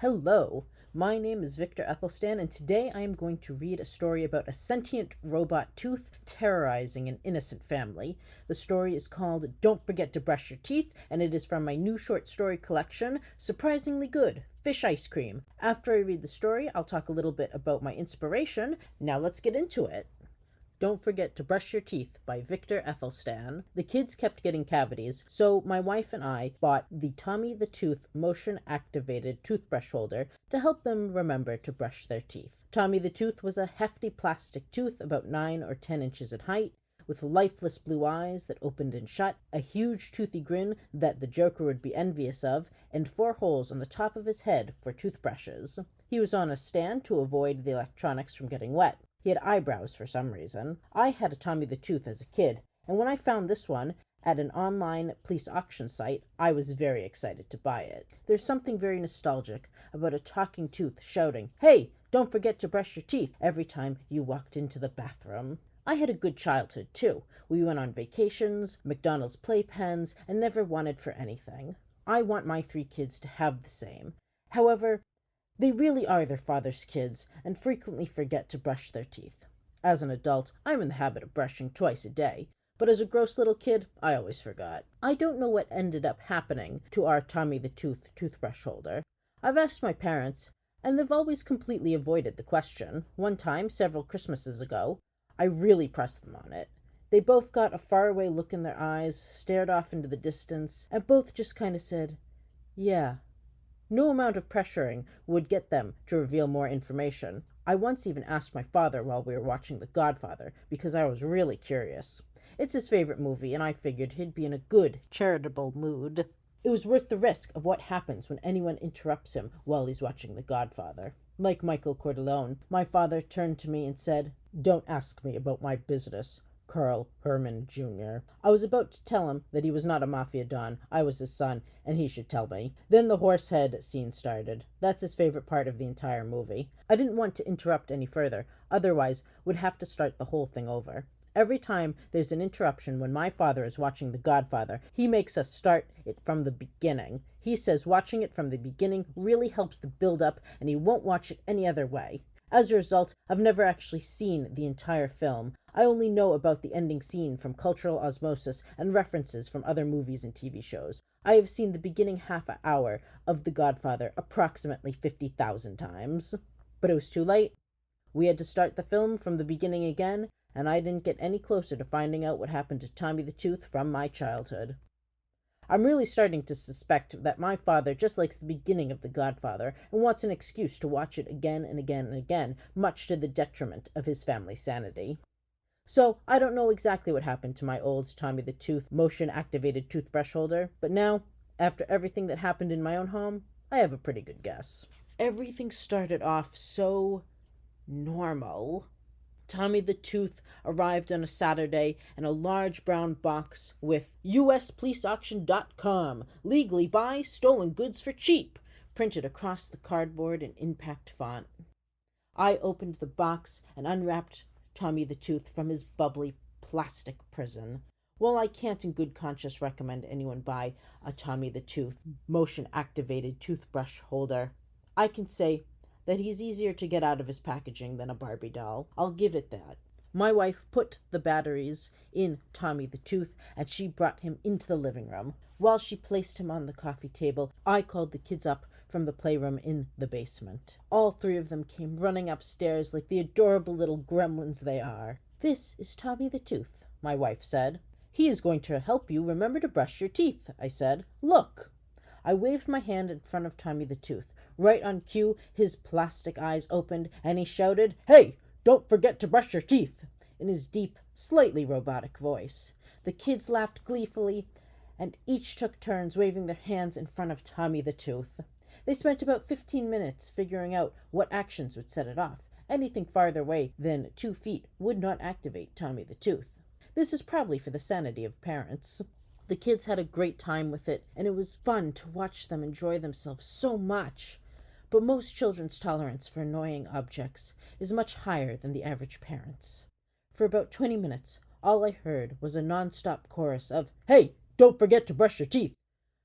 Hello, my name is Viktor Athelstan, and today I am going to read a story about a sentient robot tooth terrorizing an innocent family. The story is called Don't Forget to Brush Your Teeth, and it is from my new short story collection, Surprisingly Good, Fish Ice Cream. After I read the story, I'll talk a little bit about my inspiration. Now let's get into it. Don't Forget to Brush Your Teeth by Viktor Athelstan. The kids kept getting cavities, so my wife and I bought the Tommy the Tooth motion-activated toothbrush holder to help them remember to brush their teeth. Tommy the Tooth was a hefty plastic tooth about 9 or 10 inches in height, with lifeless blue eyes that opened and shut, a huge toothy grin that the Joker would be envious of, and 4 holes on the top of his head for toothbrushes. He was on a stand to avoid the electronics from getting wet. He had eyebrows for some reason. I had a Tommy the Tooth as a kid, and when I found this one at an online police auction site, I was very excited to buy it. There's something very nostalgic about a talking tooth shouting, "Hey, don't forget to brush your teeth," every time you walked into the bathroom. I had a good childhood, too. We went on vacations, McDonald's playpens, and never wanted for anything. I want my 3 kids to have the same. However, they really are their father's kids and frequently forget to brush their teeth. As an adult, I'm in the habit of brushing twice a day, but as a gross little kid, I always forgot. I don't know what ended up happening to our Tommy the Tooth toothbrush holder. I've asked my parents, and they've always completely avoided the question. One time, several Christmases ago, I really pressed them on it. They both got a faraway look in their eyes, stared off into the distance, and both just kind of said, "Yeah." No amount of pressuring would get them to reveal more information. I once even asked my father while we were watching The Godfather, because I was really curious. It's his favorite movie, and I figured he'd be in a good, charitable mood. It was worth the risk of what happens when anyone interrupts him while he's watching The Godfather. Like Michael Corleone, my father turned to me and said, "Don't ask me about my business, Carl Herman Jr. I was about to tell him that he was not a mafia don, I was his son, and he should tell me. Then the horsehead scene started. That's his favorite part of the entire movie. I didn't want to interrupt any further, otherwise would have to start the whole thing over. Every time there's an interruption when my father is watching The Godfather, he makes us start it from the beginning. He says watching it from the beginning really helps the build-up, and he won't watch it any other way. As a result, I've never actually seen the entire film. I only know about the ending scene from cultural osmosis and references from other movies and TV shows. I have seen the beginning half hour of The Godfather approximately 50,000 times. But it was too late. We had to start the film from the beginning again, and I didn't get any closer to finding out what happened to Tommy the Tooth from my childhood. I'm really starting to suspect that my father just likes the beginning of The Godfather and wants an excuse to watch it again and again and again, much to the detriment of his family's sanity. So, I don't know exactly what happened to my old Tommy the Tooth motion-activated toothbrush holder, but now, after everything that happened in my own home, I have a pretty good guess. Everything started off so normal. Tommy the Tooth arrived on a Saturday in a large brown box with USPoliceAuction.com, legally buy stolen goods for cheap, printed across the cardboard in impact font. I opened the box and unwrapped Tommy the Tooth from his bubbly plastic prison. While I can't in good conscience recommend anyone buy a Tommy the Tooth motion-activated toothbrush holder, I can say that he's easier to get out of his packaging than a Barbie doll. I'll give it that. My wife put the batteries in Tommy the Tooth, and she brought him into the living room. While she placed him on the coffee table, I called the kids up from the playroom in the basement. All 3 of them came running upstairs like the adorable little gremlins they are. "This is Tommy the Tooth," my wife said. "He is going to help you remember to brush your teeth," I said. "Look." I waved my hand in front of Tommy the Tooth. Right on cue, his plastic eyes opened, and he shouted, "Hey, don't forget to brush your teeth," in his deep, slightly robotic voice. The kids laughed gleefully, and each took turns waving their hands in front of Tommy the Tooth. They spent about 15 minutes figuring out what actions would set it off. Anything farther away than 2 feet would not activate Tommy the Tooth. This is probably for the sanity of parents. The kids had a great time with it, and it was fun to watch them enjoy themselves so much. But most children's tolerance for annoying objects is much higher than the average parent's. For about 20 minutes, all I heard was a non-stop chorus of, "Hey, don't forget to brush your teeth,"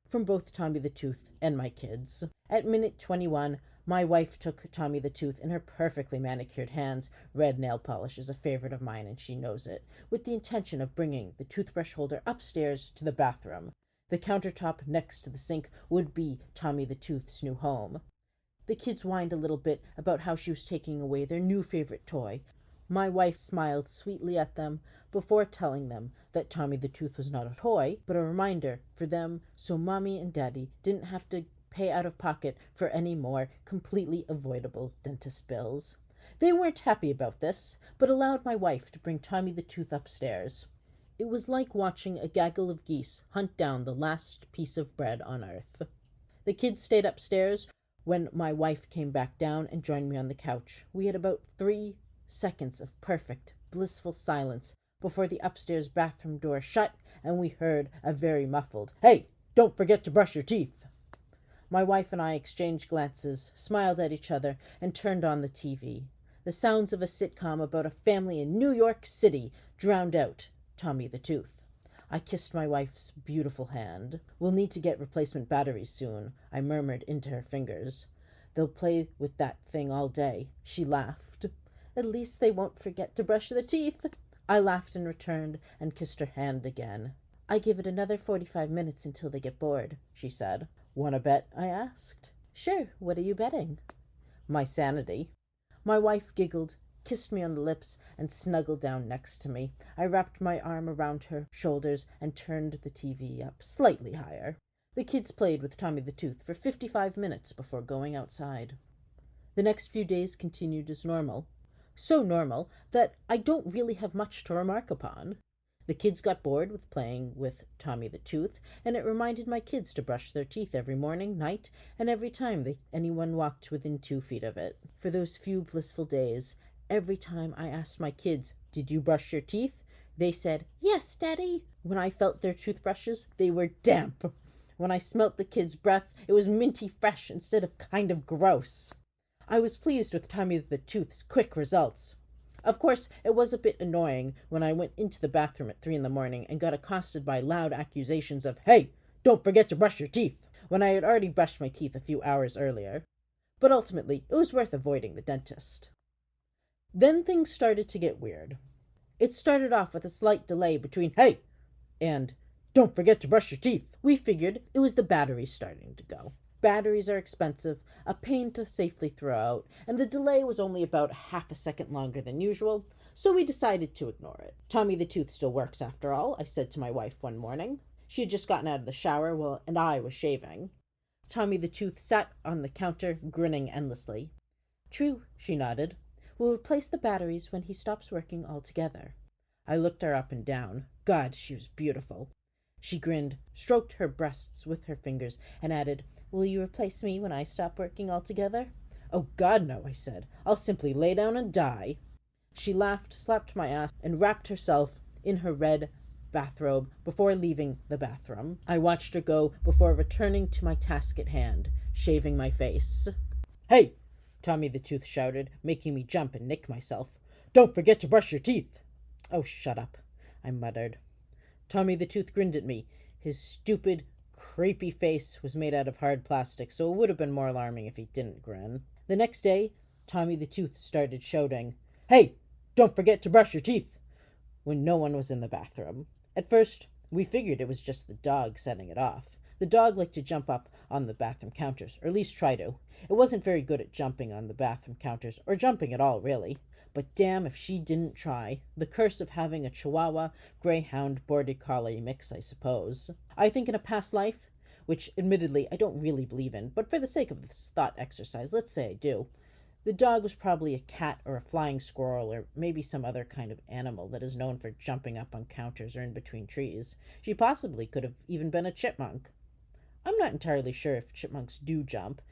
from both Tommy the Tooth and my kids. At minute 21, my wife took Tommy the Tooth in her perfectly manicured hands. Red nail polish is a favorite of mine, and she knows it, with the intention of bringing the toothbrush holder upstairs to the bathroom. The countertop next to the sink would be Tommy the Tooth's new home. The kids whined a little bit about how she was taking away their new favorite toy. My wife smiled sweetly at them before telling them that Tommy the Tooth was not a toy, but a reminder for them, so Mommy and Daddy didn't have to pay out of pocket for any more completely avoidable dentist bills. They weren't happy about this, but allowed my wife to bring Tommy the Tooth upstairs. It was like watching a gaggle of geese hunt down the last piece of bread on earth. The kids stayed upstairs when my wife came back down and joined me on the couch. We had about 3 seconds of perfect, blissful silence before the upstairs bathroom door shut and we heard a very muffled, "Hey, don't forget to brush your teeth." My wife and I exchanged glances, smiled at each other, and turned on the TV. The sounds of a sitcom about a family in New York City drowned out Tommy the Tooth. I kissed my wife's beautiful hand. "We'll need to get replacement batteries soon," I murmured into her fingers. "They'll play with that thing all day." She laughed. "At least they won't forget to brush their teeth." I laughed in return and kissed her hand again. "I give it another 45 minutes until they get bored," she said. "Wanna bet?" I asked. "Sure, what are you betting?" "My sanity." My wife giggled, kissed me on the lips, and snuggled down next to me. I wrapped my arm around her shoulders and turned the TV up slightly higher. The kids played with Tommy the Tooth for 55 minutes before going outside. The next few days continued as normal. So normal that I don't really have much to remark upon. The kids got bored with playing with Tommy the Tooth, and it reminded my kids to brush their teeth every morning, night, and every time anyone walked within 2 feet of it. For those few blissful days, every time I asked my kids, "Did you brush your teeth?" they said, "Yes, Daddy." When I felt their toothbrushes, they were damp. When I smelt the kids' breath, it was minty fresh instead of kind of gross. I was pleased with Tommy the Tooth's quick results. Of course, it was a bit annoying when I went into the bathroom at 3 in the morning and got accosted by loud accusations of, "Hey, don't forget to brush your teeth," when I had already brushed my teeth a few hours earlier. But ultimately, it was worth avoiding the dentist. Then things started to get weird. It started off with a slight delay between "Hey" and "Don't forget to brush your teeth." We figured it was the batteries starting to go. Batteries are expensive, a pain to safely throw out, and the delay was only about half a second longer than usual, so we decided to ignore it. "Tommy the Tooth still works after all," I said to my wife one morning. She had just gotten out of the shower and I was shaving. Tommy the Tooth sat on the counter, grinning endlessly. "True," she nodded. "We'll replace the batteries when he stops working altogether." I looked her up and down. God, she was beautiful. She grinned, stroked her breasts with her fingers, and added, "Will you replace me when I stop working altogether?" "Oh, God, no," I said. "I'll simply lay down and die." She laughed, slapped my ass, and wrapped herself in her red bathrobe before leaving the bathroom. I watched her go before returning to my task at hand, shaving my face. "Hey!" Tommy the Tooth shouted, making me jump and nick myself. "Don't forget to brush your teeth." "Oh, shut up," I muttered. Tommy the Tooth grinned at me. His stupid, creepy face was made out of hard plastic, so it would have been more alarming if he didn't grin. The next day, Tommy the Tooth started shouting, "Hey, don't forget to brush your teeth," when no one was in the bathroom. At first, we figured it was just the dog setting it off. The dog liked to jump up on the bathroom counters, or at least try to. It wasn't very good at jumping on the bathroom counters, or jumping at all, really. But damn if she didn't try. The curse of having a Chihuahua, Greyhound, Border Collie mix, I suppose. I think in a past life, which admittedly I don't really believe in, but for the sake of this thought exercise, let's say I do, the dog was probably a cat or a flying squirrel or maybe some other kind of animal that is known for jumping up on counters or in between trees. She possibly could have even been a chipmunk. I'm not entirely sure if chipmunks do jump,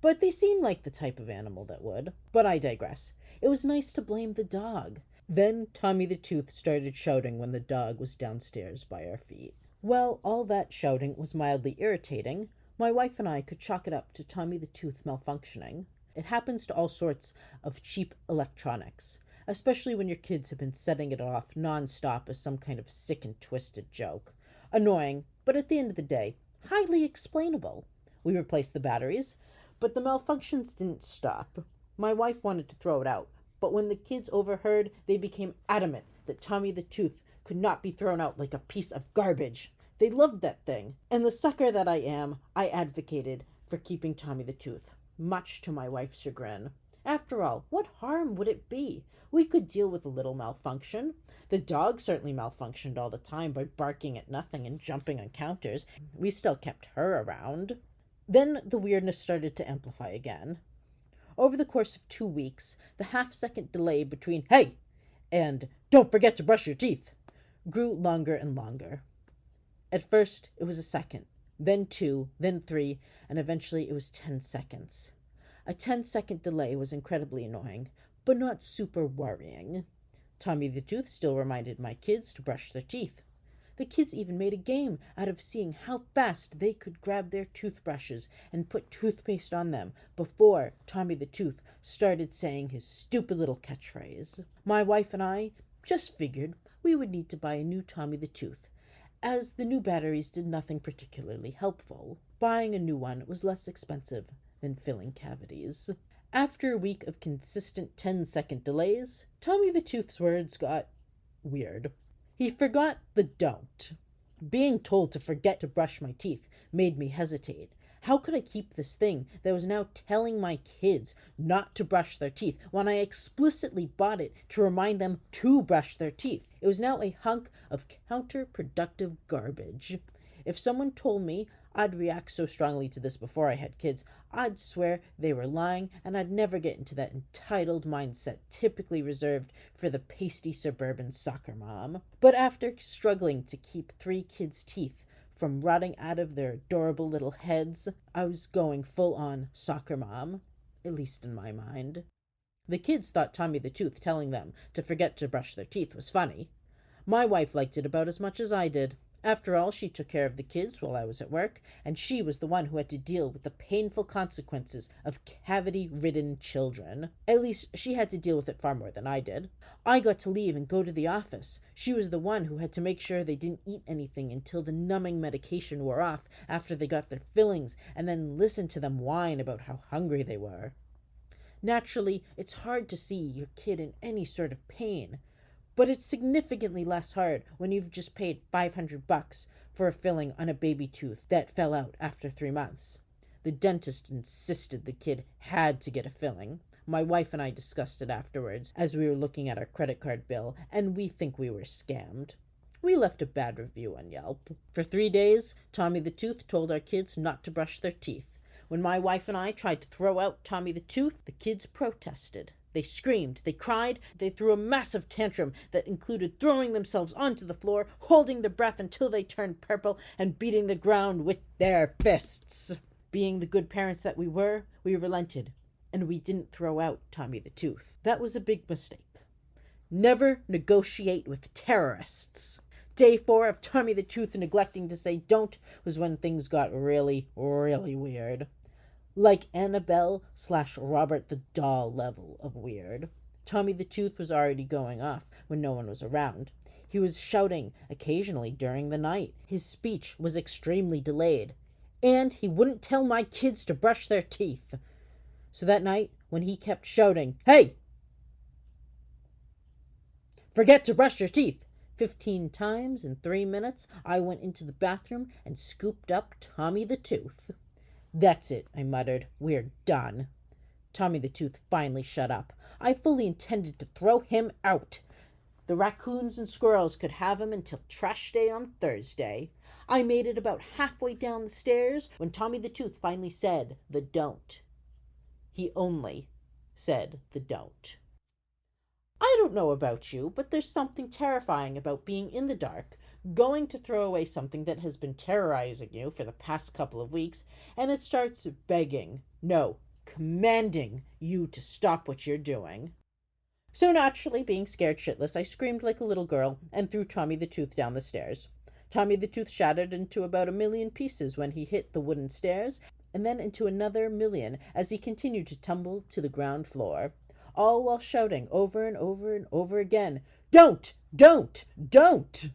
but they seem like the type of animal that would. But I digress. It was nice to blame the dog. Then Tommy the Tooth started shouting when the dog was downstairs by our feet. Well, all that shouting was mildly irritating. My wife and I could chalk it up to Tommy the Tooth malfunctioning. It happens to all sorts of cheap electronics, especially when your kids have been setting it off non-stop as some kind of sick and twisted joke. Annoying, but at the end of the day, highly explainable. We replaced the batteries, but the malfunctions didn't stop. My wife wanted to throw it out, but when the kids overheard, they became adamant that Tommy the Tooth could not be thrown out like a piece of garbage. They loved that thing, and the sucker that I am, I advocated for keeping Tommy the Tooth, much to my wife's chagrin. After all, what harm would it be? We could deal with a little malfunction. The dog certainly malfunctioned all the time by barking at nothing and jumping on counters. We still kept her around. Then the weirdness started to amplify again. Over the course of 2 weeks, the half-second delay between "Hey!" and "Don't forget to brush your teeth" grew longer and longer. At first, it was a second, then 2, then 3, and eventually it was 10 seconds. A 10-second delay was incredibly annoying, but not super worrying. Tommy the Tooth still reminded my kids to brush their teeth. The kids even made a game out of seeing how fast they could grab their toothbrushes and put toothpaste on them before Tommy the Tooth started saying his stupid little catchphrase. My wife and I just figured we would need to buy a new Tommy the Tooth, as the new batteries did nothing particularly helpful. Buying a new one was less expensive than filling cavities. After a week of consistent 10-second delays, Tommy the Tooth's words got weird. He forgot the don't. Being told to forget to brush my teeth made me hesitate. How could I keep this thing that was now telling my kids not to brush their teeth when I explicitly bought it to remind them to brush their teeth? It was now a hunk of counterproductive garbage. If someone told me I'd react so strongly to this before I had kids, I'd swear they were lying, and I'd never get into that entitled mindset typically reserved for the pasty suburban soccer mom. But after struggling to keep 3 kids' teeth from rotting out of their adorable little heads, I was going full-on soccer mom, at least in my mind. The kids thought Tommy the Tooth telling them to forget to brush their teeth was funny. My wife liked it about as much as I did. After all, she took care of the kids while I was at work, and she was the one who had to deal with the painful consequences of cavity-ridden children. At least, she had to deal with it far more than I did. I got to leave and go to the office. She was the one who had to make sure they didn't eat anything until the numbing medication wore off after they got their fillings, and then listen to them whine about how hungry they were. Naturally, it's hard to see your kid in any sort of pain, but it's significantly less hard when you've just paid $500 for a filling on a baby tooth that fell out after 3 months. The dentist insisted the kid had to get a filling. My wife and I discussed it afterwards as we were looking at our credit card bill, and we think we were scammed. We left a bad review on Yelp. For 3 days, Tommy the Tooth told our kids not to brush their teeth. When my wife and I tried to throw out Tommy the Tooth, the kids protested. They screamed, they cried, they threw a massive tantrum that included throwing themselves onto the floor, holding their breath until they turned purple, and beating the ground with their fists. Being the good parents that we were, we relented, and we didn't throw out Tommy the Tooth. That was a big mistake. Never negotiate with terrorists. Day 4 of Tommy the Tooth neglecting to say don't was when things got really, really weird. Like Annabelle/Robert the Doll level of weird. Tommy the Tooth was already going off when no one was around. He was shouting occasionally during the night. His speech was extremely delayed. And he wouldn't tell my kids to brush their teeth. So that night, when he kept shouting, "Hey! Forget to brush your teeth!" 15 times in 3 minutes, I went into the bathroom and scooped up Tommy the Tooth. "That's it," I muttered. "We're done." Tommy the Tooth finally shut up. I fully intended to throw him out. The raccoons and squirrels could have him until trash day on Thursday. I made it about halfway down the stairs when Tommy the Tooth finally said the don't. He only said the don't. I don't know about you, but there's something terrifying about being in the dark, going to throw away something that has been terrorizing you for the past couple of weeks, and it starts begging, no, commanding you to stop what you're doing. So naturally, being scared shitless, I screamed like a little girl and threw Tommy the Tooth down the stairs. Tommy the Tooth shattered into about 1,000,000 pieces when he hit the wooden stairs, and then into another 1,000,000 as he continued to tumble to the ground floor, all while shouting over and over and over again, "Don't! Don't! Don't!"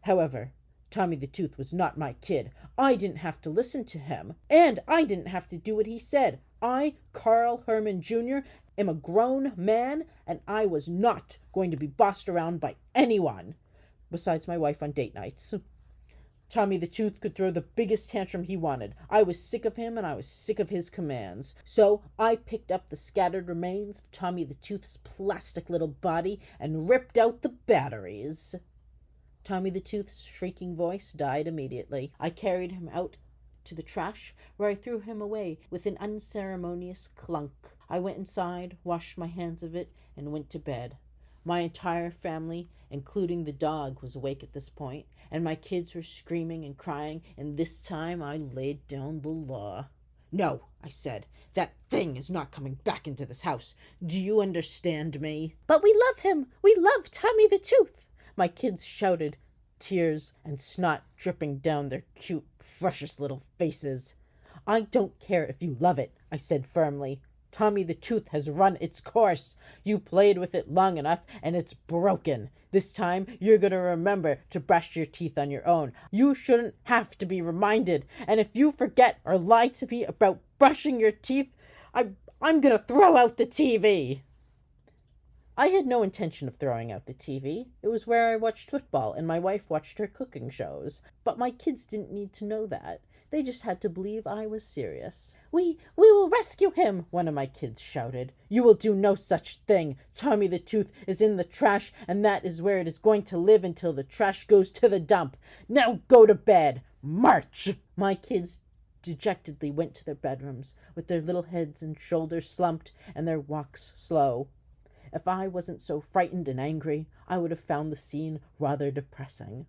However, Tommy the Tooth was not my kid. I didn't have to listen to him. And I didn't have to do what he said. I, Carl Herman Jr., am a grown man, and I was not going to be bossed around by anyone. Besides my wife on date nights. Tommy the Tooth could throw the biggest tantrum he wanted. I was sick of him, and I was sick of his commands. So I picked up the scattered remains of Tommy the Tooth's plastic little body and ripped out the batteries. Tommy the Tooth's shrieking voice died immediately. I carried him out to the trash, where I threw him away with an unceremonious clunk. I went inside, washed my hands of it, and went to bed. My entire family, including the dog, was awake at this point, and my kids were screaming and crying, and this time I laid down the law. No, I said, that thing is not coming back into this house. Do you understand me? But we love him. We love Tommy the Tooth, my kids shouted, tears and snot dripping down their cute, precious little faces. I don't care if you love it, I said firmly. Tommy the Tooth has run its course. You played with it long enough, and it's broken. This time, you're going to remember to brush your teeth on your own. You shouldn't have to be reminded. And if you forget or lie to me about brushing your teeth, I'm going to throw out the TV. I had no intention of throwing out the TV. It was where I watched football, and my wife watched her cooking shows. But my kids didn't need to know that. They just had to believe I was serious. We will rescue him, one of my kids shouted. You will do no such thing. Tommy the Tooth is in the trash, and that is where it is going to live until the trash goes to the dump. Now go to bed. March! My kids dejectedly went to their bedrooms, with their little heads and shoulders slumped and their walks slow. If I wasn't so frightened and angry, I would have found the scene rather depressing.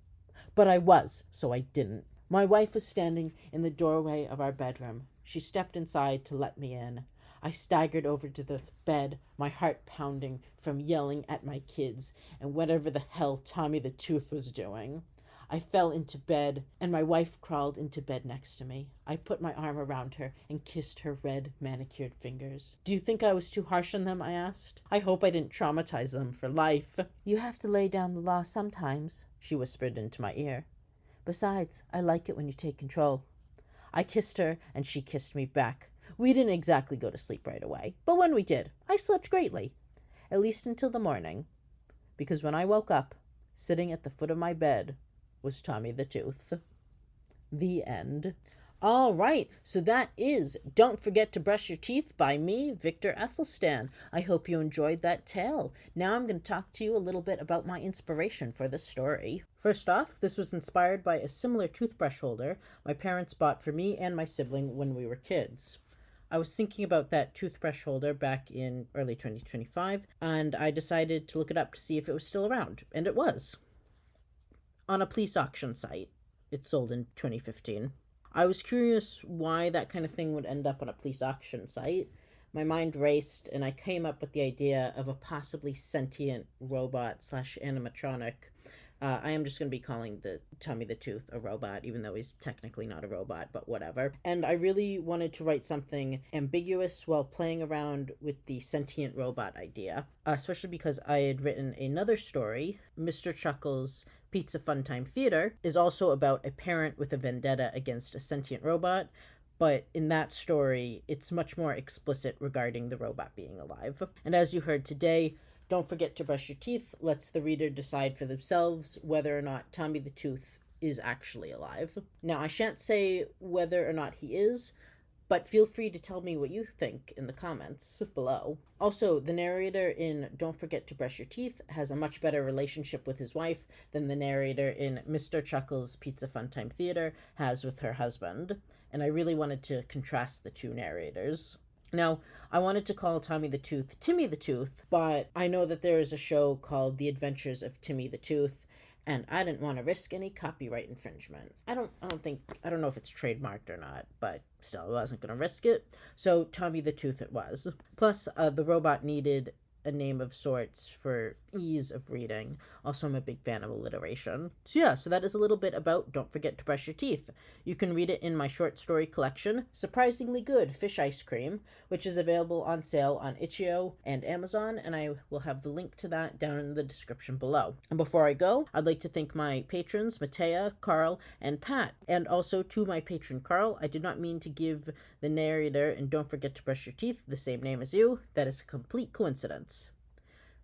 But I was, so I didn't. My wife was standing in the doorway of our bedroom. She stepped inside to let me in. I staggered over to the bed, my heart pounding from yelling at my kids and whatever the hell Tommy the Tooth was doing. I fell into bed, and my wife crawled into bed next to me. I put my arm around her and kissed her red, manicured fingers. Do you think I was too harsh on them? I asked. I hope I didn't traumatize them for life. You have to lay down the law sometimes, she whispered into my ear. Besides, I like it when you take control. I kissed her, and she kissed me back. We didn't exactly go to sleep right away, but when we did, I slept greatly, at least until the morning, because when I woke up, sitting at the foot of my bed, was Tommy the Tooth. The end. All right, so that is Don't Forget to Brush Your Teeth by me, Viktor Athelstan. I hope you enjoyed that tale. Now I'm going to talk to you a little bit about my inspiration for this story. First off, this was inspired by a similar toothbrush holder my parents bought for me and my sibling when we were kids. I was thinking about that toothbrush holder back in early 2025, and I decided to look it up to see if it was still around, and it was. On a police auction site. It sold in 2015. I was curious why that kind of thing would end up on a police auction site. My mind raced, and I came up with the idea of a possibly sentient robot / animatronic. I am just going to be calling the Tommy the Tooth a robot, even though he's technically not a robot, but whatever. And I really wanted to write something ambiguous while playing around with the sentient robot idea, especially because I had written another story, Mr. Chuckles' Pizza Funtime Theater, is also about a parent with a vendetta against a sentient robot, but in that story, it's much more explicit regarding the robot being alive. And as you heard today, Don't Forget to Brush Your Teeth lets the reader decide for themselves whether or not Tommy the Tooth is actually alive. Now, I shan't say whether or not he is, but feel free to tell me what you think in the comments below. Also, the narrator in Don't Forget to Brush Your Teeth has a much better relationship with his wife than the narrator in Mr. Chuckles' Pizza Funtime Theater has with her husband, and I really wanted to contrast the two narrators. Now, I wanted to call Tommy the Tooth Timmy the Tooth, but I know that there is a show called The Adventures of Timmy the Tooth, and I didn't want to risk any copyright infringement. I don't know if it's trademarked or not, but still, I wasn't going to risk it. So Tommy the Tooth it was. Plus, the robot needed a name of sorts for, ease of reading. Also, I'm a big fan of alliteration. So yeah, so that is a little bit about Don't Forget to Brush Your Teeth. You can read it in my short story collection, Surprisingly Good Fish Ice Cream, which is available on sale on Itch.io and Amazon, and I will have the link to that down in the description below. And before I go, I'd like to thank my patrons, Matea, Carl, and Pat. And also to my patron Carl, I did not mean to give the narrator in Don't Forget to Brush Your Teeth the same name as you. That is a complete coincidence.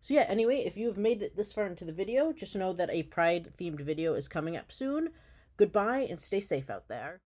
So yeah, anyway, if you have made it this far into the video, just know that a Pride-themed video is coming up soon. Goodbye, and stay safe out there.